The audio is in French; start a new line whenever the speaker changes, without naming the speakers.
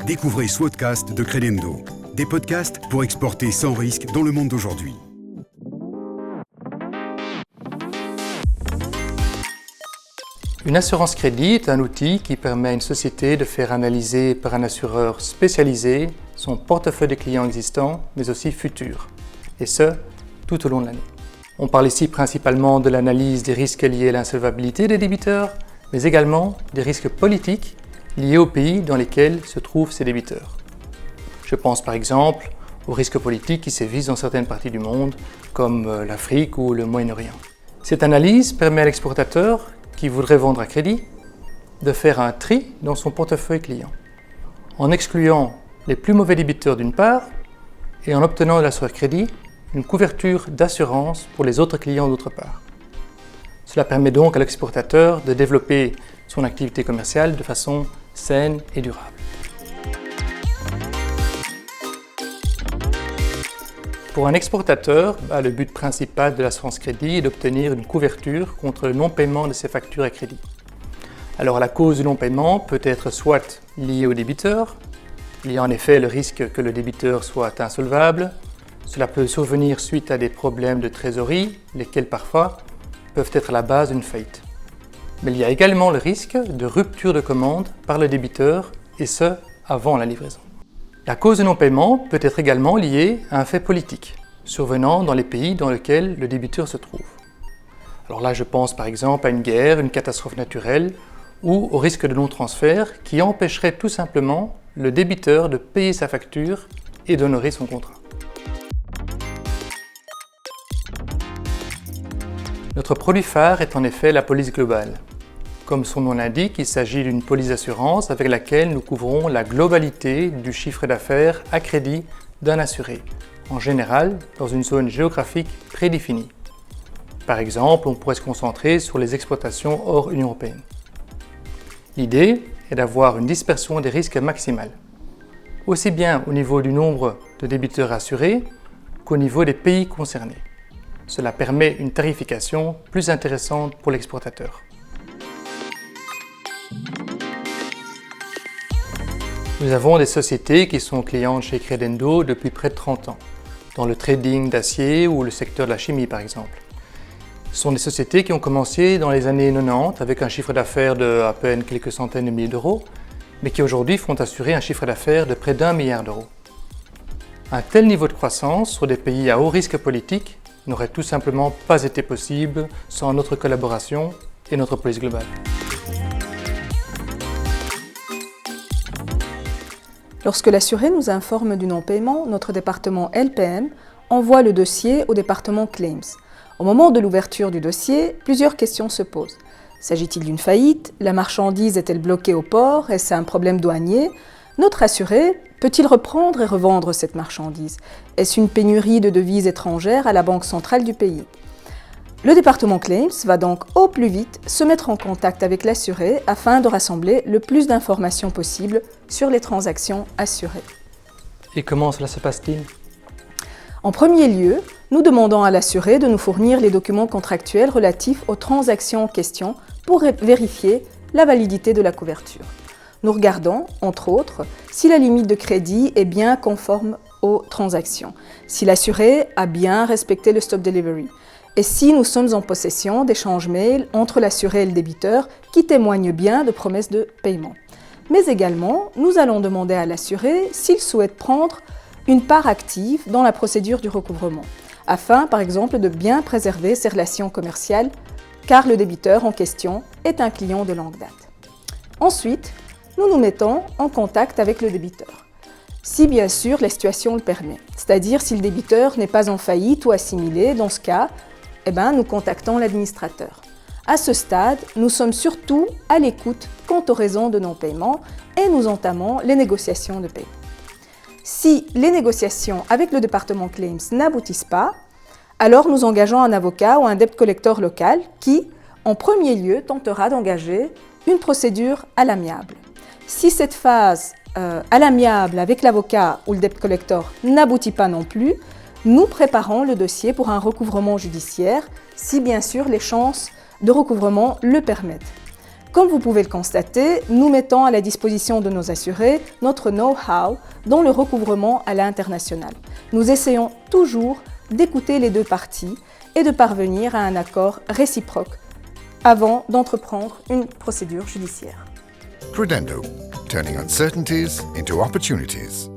Découvrez Swotcast de Credendo, des podcasts pour exporter sans risque dans le monde d'aujourd'hui.
Une assurance crédit est un outil qui permet à une société de faire analyser par un assureur spécialisé son portefeuille de clients existants, mais aussi futurs, et ce, tout au long de l'année. On parle ici principalement de l'analyse des risques liés à l'insolvabilité des débiteurs, mais également des risques politiques liés aux pays dans lesquels se trouvent ces débiteurs. Je pense par exemple aux risques politiques qui sévissent dans certaines parties du monde, comme l'Afrique ou le Moyen-Orient. Cette analyse permet à l'exportateur qui voudrait vendre à crédit de faire un tri dans son portefeuille client, en excluant les plus mauvais débiteurs d'une part et en obtenant de l'assureur crédit une couverture d'assurance pour les autres clients d'autre part. Cela permet donc à l'exportateur de développer son activité commerciale de façon saine et durable. Pour un exportateur, le but principal de l'assurance crédit est d'obtenir une couverture contre le non-paiement de ses factures à crédit. Alors la cause du non-paiement peut être soit liée au débiteur, il y a en effet le risque que le débiteur soit insolvable. Cela peut survenir suite à des problèmes de trésorerie, lesquels parfois peuvent être la base d'une faillite. Mais il y a également le risque de rupture de commande par le débiteur, et ce, avant la livraison. La cause de non-paiement peut être également liée à un fait politique, survenant dans les pays dans lesquels le débiteur se trouve. Alors là, je pense par exemple à une guerre, une catastrophe naturelle, ou au risque de non-transfert qui empêcherait tout simplement le débiteur de payer sa facture et d'honorer son contrat. Notre produit phare est en effet la police globale. Comme son nom l'indique, il s'agit d'une police d'assurance avec laquelle nous couvrons la globalité du chiffre d'affaires à crédit d'un assuré, en général dans une zone géographique prédéfinie. Par exemple, on pourrait se concentrer sur les exploitations hors Union européenne. L'idée est d'avoir une dispersion des risques maximale, aussi bien au niveau du nombre de débiteurs assurés qu'au niveau des pays concernés. Cela permet une tarification plus intéressante pour l'exportateur. Nous avons des sociétés qui sont clientes chez Credendo depuis près de 30 ans, dans le trading d'acier ou le secteur de la chimie par exemple. Ce sont des sociétés qui ont commencé dans les années 90 avec un chiffre d'affaires de à peine quelques centaines de milliers d'euros, mais qui aujourd'hui font assurer un chiffre d'affaires de près d'1 milliard d'euros. Un tel niveau de croissance sur des pays à haut risque politique n'aurait tout simplement pas été possible sans notre collaboration et notre police globale.
Lorsque l'assuré nous informe du non-paiement, notre département LPM envoie le dossier au département Claims. Au moment de l'ouverture du dossier, plusieurs questions se posent. S'agit-il d'une faillite? La marchandise est-elle bloquée au port? Est-ce un problème douanier? Notre assuré peut-il reprendre et revendre cette marchandise? Est-ce une pénurie de devises étrangères à la banque centrale du pays? Le département Claims va donc au plus vite se mettre en contact avec l'assuré afin de rassembler le plus d'informations possible sur les transactions assurées.
Et comment cela se passe-t-il?
En premier lieu, nous demandons à l'assuré de nous fournir les documents contractuels relatifs aux transactions en question pour vérifier la validité de la couverture. Nous regardons, entre autres, si la limite de crédit est bien conforme aux transactions, si l'assuré a bien respecté le stop delivery, et si nous sommes en possession d'échanges mails entre l'assuré et le débiteur qui témoignent bien de promesses de paiement. Mais également, nous allons demander à l'assuré s'il souhaite prendre une part active dans la procédure du recouvrement, afin par exemple de bien préserver ses relations commerciales, car le débiteur en question est un client de longue date. Ensuite, nous nous mettons en contact avec le débiteur, si bien sûr la situation le permet, c'est-à-dire si le débiteur n'est pas en faillite ou assimilé. Dans ce cas, nous contactons l'administrateur. À ce stade, nous sommes surtout à l'écoute quant aux raisons de non-paiement et nous entamons les négociations de paiement. Si les négociations avec le département Claims n'aboutissent pas, alors nous engageons un avocat ou un debt collector local qui, en premier lieu, tentera d'engager une procédure à l'amiable. Si cette phase à l'amiable avec l'avocat ou le debt collector n'aboutit pas non plus, nous préparons le dossier pour un recouvrement judiciaire, si bien sûr les chances de recouvrement le permettent. Comme vous pouvez le constater, nous mettons à la disposition de nos assurés notre know-how dans le recouvrement à l'international. Nous essayons toujours d'écouter les deux parties et de parvenir à un accord réciproque avant d'entreprendre une procédure judiciaire.
Credendo, turning uncertainties into opportunities.